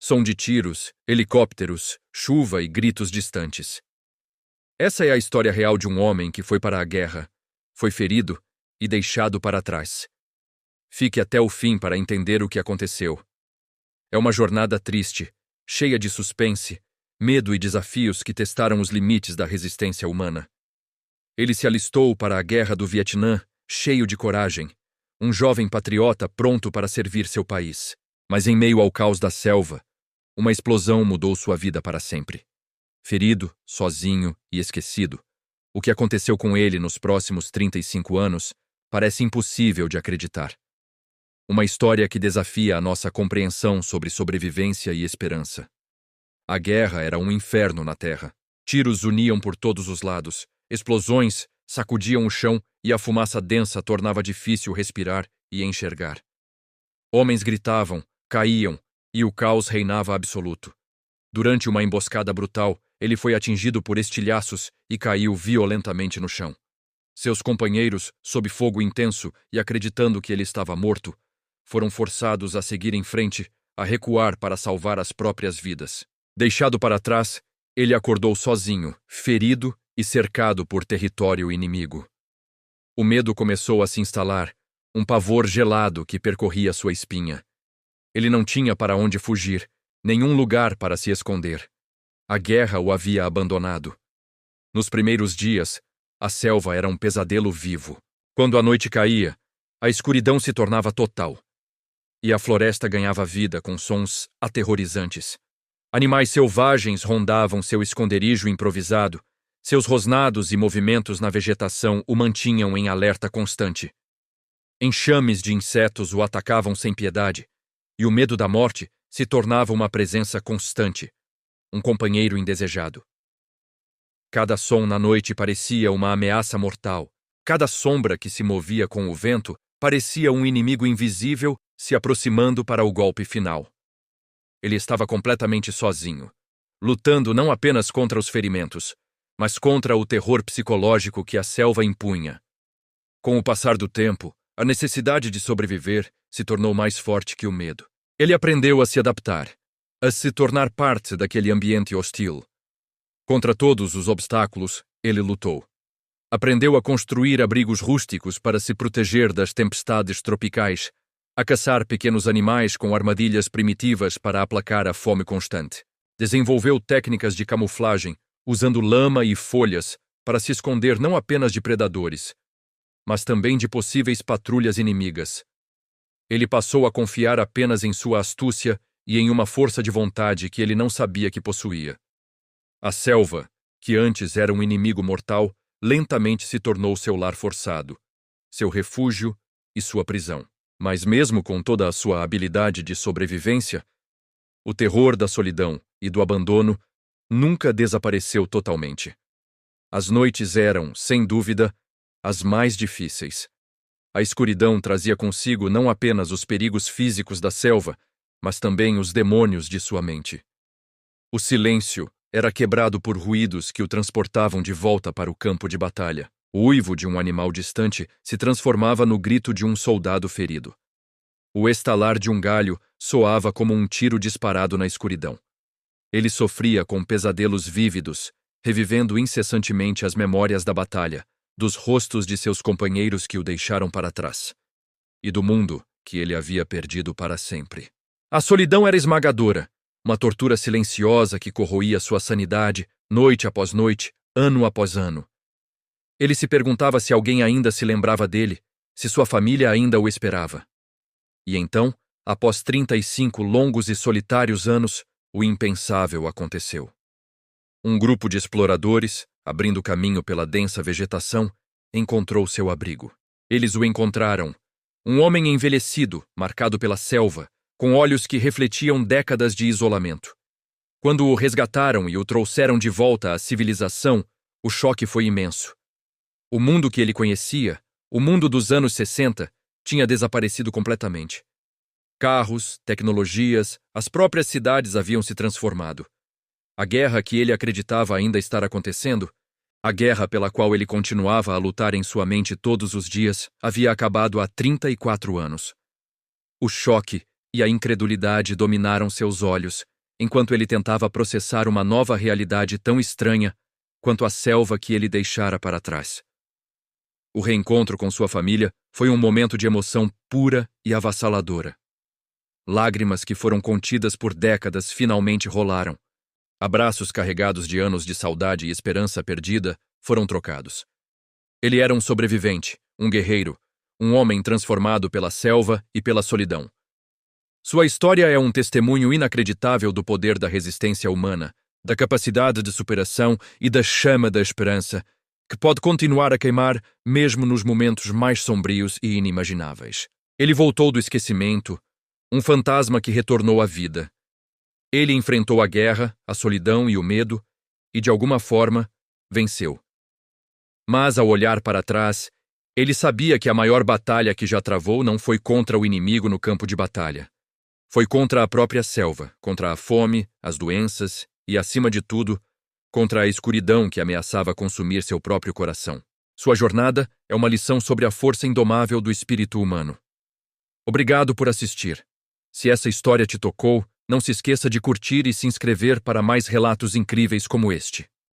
som de tiros, helicópteros, chuva e gritos distantes. Essa é a história real de um homem que foi para a guerra, foi ferido e deixado para trás. Fique até o fim para entender o que aconteceu. É uma jornada triste, cheia de suspense, medo e desafios que testaram os limites da resistência humana. Ele se alistou para a Guerra do Vietnã, cheio de coragem, um jovem patriota pronto para servir seu país. Mas em meio ao caos da selva, uma explosão mudou sua vida para sempre. Ferido, sozinho e esquecido, o que aconteceu com ele nos próximos 35 anos parece impossível de acreditar. Uma história que desafia a nossa compreensão sobre sobrevivência e esperança. A guerra era um inferno na terra. Tiros uniam por todos os lados, explosões sacudiam o chão e a fumaça densa tornava difícil respirar e enxergar. Homens gritavam, caíam, e o caos reinava absoluto. Durante uma emboscada brutal, ele foi atingido por estilhaços e caiu violentamente no chão. Seus companheiros, sob fogo intenso e acreditando que ele estava morto, foram forçados a seguir em frente, a recuar para salvar as próprias vidas. Deixado para trás, ele acordou sozinho, ferido e cercado por território inimigo. O medo começou a se instalar, um pavor gelado que percorria sua espinha. Ele não tinha para onde fugir, nenhum lugar para se esconder. A guerra o havia abandonado. Nos primeiros dias, a selva era um pesadelo vivo. Quando a noite caía, a escuridão se tornava total. E a floresta ganhava vida com sons aterrorizantes. Animais selvagens rondavam seu esconderijo improvisado. Seus rosnados e movimentos na vegetação o mantinham em alerta constante. Enxames de insetos o atacavam sem piedade, e o medo da morte se tornava uma presença constante, um companheiro indesejado. Cada som na noite parecia uma ameaça mortal. Cada sombra que se movia com o vento parecia um inimigo invisível se aproximando para o golpe final. Ele estava completamente sozinho, lutando não apenas contra os ferimentos, mas contra o terror psicológico que a selva impunha. Com o passar do tempo, a necessidade de sobreviver se tornou mais forte que o medo. Ele aprendeu a se adaptar, a se tornar parte daquele ambiente hostil. Contra todos os obstáculos, ele lutou. Aprendeu a construir abrigos rústicos para se proteger das tempestades tropicais, a caçar pequenos animais com armadilhas primitivas para aplacar a fome constante. Desenvolveu técnicas de camuflagem, usando lama e folhas para se esconder não apenas de predadores, mas também de possíveis patrulhas inimigas. Ele passou a confiar apenas em sua astúcia e em uma força de vontade que ele não sabia que possuía. A selva, que antes era um inimigo mortal, lentamente se tornou seu lar forçado, seu refúgio e sua prisão. Mas mesmo com toda a sua habilidade de sobrevivência, o terror da solidão e do abandono nunca desapareceu totalmente. As noites eram, sem dúvida, as mais difíceis. A escuridão trazia consigo não apenas os perigos físicos da selva, mas também os demônios de sua mente. O silêncio era quebrado por ruídos que o transportavam de volta para o campo de batalha. O uivo de um animal distante se transformava no grito de um soldado ferido. O estalar de um galho soava como um tiro disparado na escuridão. Ele sofria com pesadelos vívidos, revivendo incessantemente as memórias da batalha, dos rostos de seus companheiros que o deixaram para trás, e do mundo que ele havia perdido para sempre. A solidão era esmagadora, uma tortura silenciosa que corroía sua sanidade, noite após noite, ano após ano. Ele se perguntava se alguém ainda se lembrava dele, se sua família ainda o esperava. E então, após 35 longos e solitários anos, o impensável aconteceu. Um grupo de exploradores, abrindo caminho pela densa vegetação, encontrou seu abrigo. Eles o encontraram, um homem envelhecido, marcado pela selva, com olhos que refletiam décadas de isolamento. Quando o resgataram e o trouxeram de volta à civilização, o choque foi imenso. O mundo que ele conhecia, o mundo dos anos 60, tinha desaparecido completamente. Carros, tecnologias, as próprias cidades haviam se transformado. A guerra que ele acreditava ainda estar acontecendo, a guerra pela qual ele continuava a lutar em sua mente todos os dias, havia acabado há 34 anos. O choque e a incredulidade dominaram seus olhos enquanto ele tentava processar uma nova realidade tão estranha quanto a selva que ele deixara para trás. O reencontro com sua família foi um momento de emoção pura e avassaladora. Lágrimas que foram contidas por décadas finalmente rolaram. Abraços carregados de anos de saudade e esperança perdida foram trocados. Ele era um sobrevivente, um guerreiro, um homem transformado pela selva e pela solidão. Sua história é um testemunho inacreditável do poder da resistência humana, da capacidade de superação e da chama da esperança, que pode continuar a queimar mesmo nos momentos mais sombrios e inimagináveis. Ele voltou do esquecimento, um fantasma que retornou à vida. Ele enfrentou a guerra, a solidão e o medo, e de alguma forma, venceu. Mas, ao olhar para trás, ele sabia que a maior batalha que já travou não foi contra o inimigo no campo de batalha. Foi contra a própria selva, contra a fome, as doenças e, acima de tudo, contra a escuridão que ameaçava consumir seu próprio coração. Sua jornada é uma lição sobre a força indomável do espírito humano. Obrigado por assistir. Se essa história te tocou, não se esqueça de curtir e se inscrever para mais relatos incríveis como este.